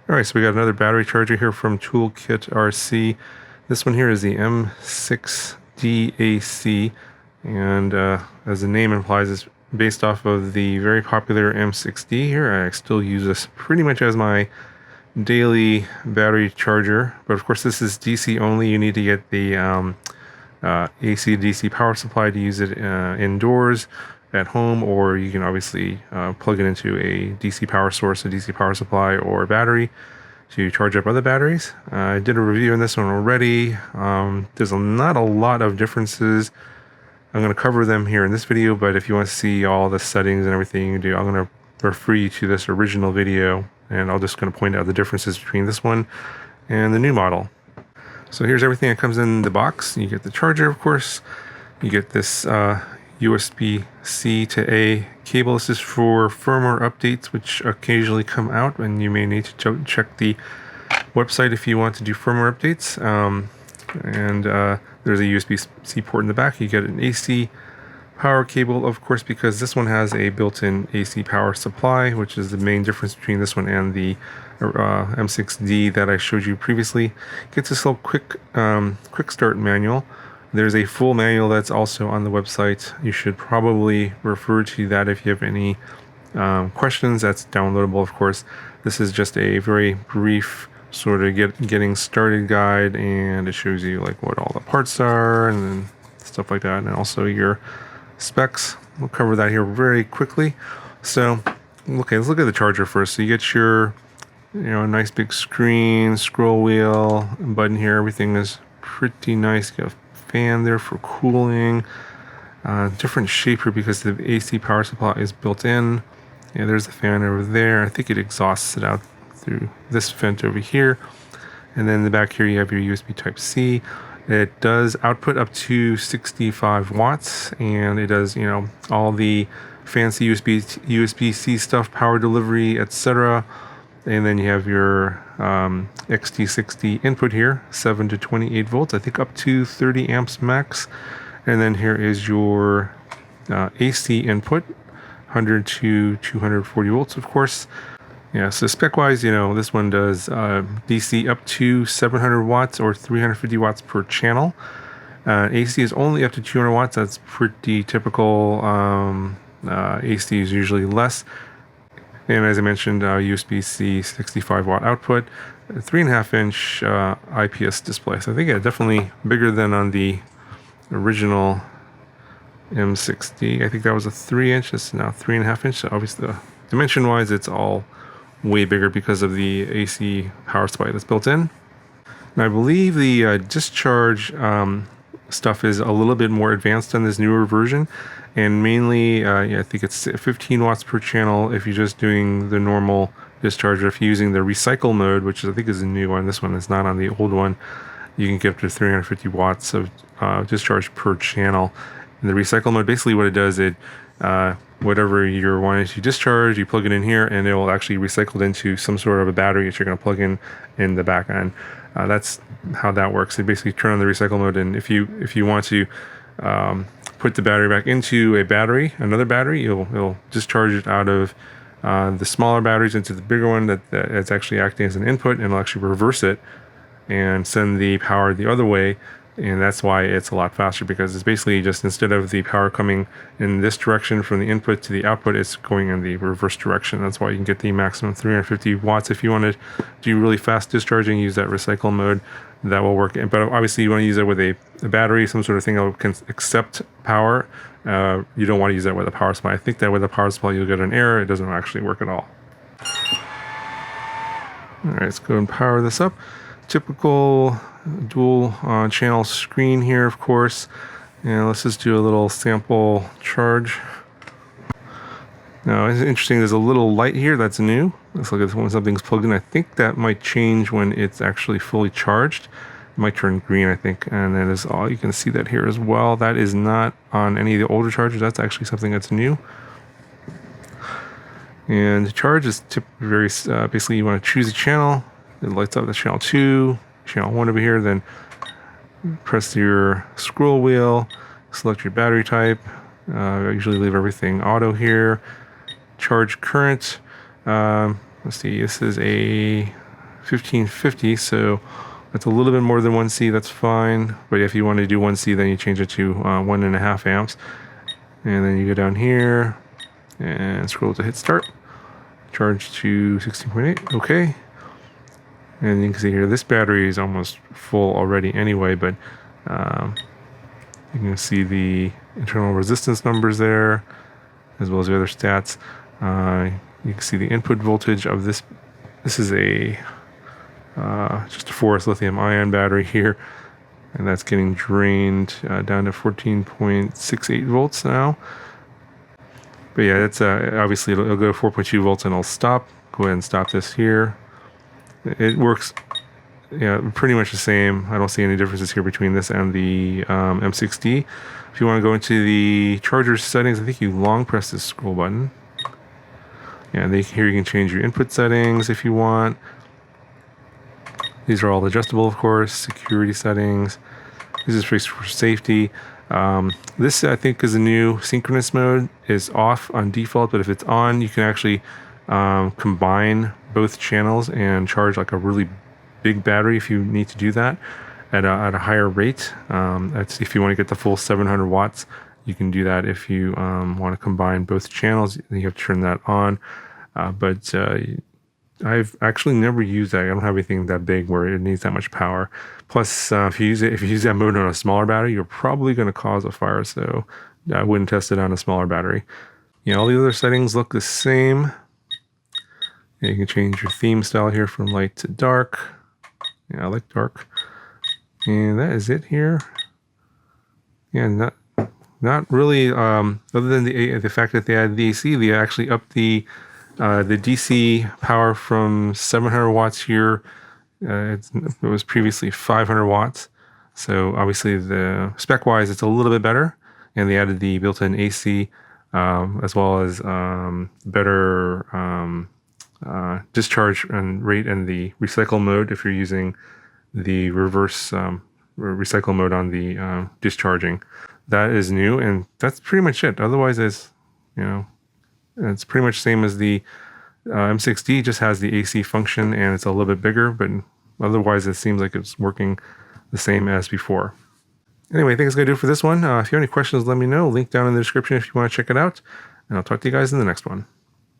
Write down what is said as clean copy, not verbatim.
Alright, so we got another battery charger here from ToolkitRC. This one here is the M6Dac, and as the name implies, it's based off of the very popular M6D here. I still use this pretty much as my daily battery charger, but of course this is DC only. You need to get the AC to DC power supply to use it indoors at home, or you can obviously plug it into a DC power source, a DC power supply, or a battery to charge up other batteries. I did a review on this one already. There's not a lot of differences. I'm going to cover them here in this video, but if you want to see all the settings and everything you can do, I'm going to refer you to this original video, and I'll just going to point out the differences between this one and the new model. So here's everything that comes in the box. You get the charger, of course. You get this USB-C to A cable. This is for firmware updates, which occasionally come out, and you may need to check the website if you want to do firmware updates. There's a USB-C port in the back. You get an AC power cable, of course, because this one has a built-in AC power supply, which is the main difference between this one and the M6D that I showed you previously. Gets this little quick start manual. There's a full manual that's also on the website. You should probably refer to that if you have any questions. That's downloadable, of course. This is just a very brief sort of getting started guide, and it shows you like what all the parts are and then stuff like that, and also your specs. We'll cover that here very quickly. So, okay, let's look at the charger first. So you get your, nice big screen, scroll wheel, button here. Everything is pretty nice. You got a fan there for cooling. Different shape here because the AC power supply is built in. Yeah, there's the fan over there. I think it exhausts it out through this vent over here. And then in the back here you have your USB Type-C. It does output up to 65 watts, and it does, all the fancy USB-C stuff, power delivery, etc. And then you have your XT60 input here, 7 to 28 volts, I think up to 30 amps max. And then here is your AC input, 100 to 240 volts, of course. Yeah, so spec-wise, this one does DC up to 700 watts or 350 watts per channel. AC is only up to 200 watts. That's pretty typical. AC is usually less. And as I mentioned, USB-C 65 watt output, 3.5 inch IPS display. So I think definitely bigger than on the original M6D. I think that was a 3 inch. It's now 3.5 inch. So obviously, dimension wise, it's all way bigger because of the AC power supply that's built in. And I believe the discharge stuff is a little bit more advanced on this newer version, and mainly I think it's 15 watts per channel if you're just doing the normal discharge. Or if you're using the recycle mode, which I think is a new one, this one is not on the old one, you can get up to 350 watts of discharge per channel. In the recycle mode, basically what it does, whatever you're wanting to discharge, you plug it in here, and it will actually recycle it into some sort of a battery that you're going to plug in the back end. That's how that works. You basically turn on the recycle mode, and if you want to put the battery back into another battery, it'll discharge it out of the smaller batteries into the bigger one that's actually acting as an input, and it'll actually reverse it and send the power the other way. And that's why it's a lot faster, because it's basically just, instead of the power coming in this direction from the input to the output, it's going in the reverse direction. That's why you can get the maximum 350 watts. If you want to do really fast discharging, use that recycle mode. That will work. But obviously you want to use it with a battery, some sort of thing that can accept power. You don't want to use that with a power supply. I think that with a power supply you'll get an error. It doesn't actually work at all. All right, let's go and power this up. Typical dual channel screen here, of course, and let's just do a little sample charge. Now it's interesting, there's a little light here that's new. Looks like it's when something's plugged in. I think that might change when it's actually fully charged. It might turn green, I think, and then is all, you can see that here as well. That is not on any of the older chargers. That's actually something that's new. And the charge is very basically, you want to choose a channel. It lights up the channel 2, channel 1 over here, then press your scroll wheel, select your battery type. I usually leave everything auto here. Charge current. Let's see, this is a 1550, so that's a little bit more than 1C, that's fine. But if you want to do 1C, then you change it to 1.5 amps. And then you go down here and scroll to hit start. Charge to 16.8, okay. And you can see here, this battery is almost full already anyway, but you can see the internal resistance numbers there, as well as the other stats. You can see the input voltage of this. This is a just a forest lithium ion battery here, and that's getting drained down to 14.68 volts now. But yeah, that's obviously it'll go 4.2 volts and it'll stop. Go ahead and stop this here. It works, yeah, pretty much the same. I don't see any differences here between this and the M6D. If you want to go into the charger settings, I think you long press this scroll button. Yeah, and here you can change your input settings if you want. These are all adjustable, of course. Security settings. This is for safety. This, I think, is a new synchronous mode. Is off on default, but if it's on, you can actually combine both channels and charge like a really big battery if you need to do that at a higher rate. That's if you want to get the full 700 watts. You can do that if you want to combine both channels. You have to turn that on. But I've actually never used that. I don't have anything that big where it needs that much power. Plus, if you use that mode on a smaller battery, you're probably going to cause a fire. So I wouldn't test it on a smaller battery. You know, all the other settings look the same. And you can change your theme style here from light to dark. Yeah, I like dark. And that is it here. Yeah, not really. Other than the fact that they added the AC, they actually upped the DC power from 700 watts here. It was previously 500 watts. So obviously the spec-wise, it's a little bit better. And they added the built-in AC as well as better discharge and rate and the recycle mode if you're using the reverse recycle mode on the discharging. That is new, and that's pretty much it. Otherwise, it's pretty much same as the M6D, just has the AC function and it's a little bit bigger, but otherwise it seems like it's working the same as before. Anyway, I think it's going to do it for this one. If you have any questions, let me know. Link down in the description if you want to check it out, and I'll talk to you guys in the next one.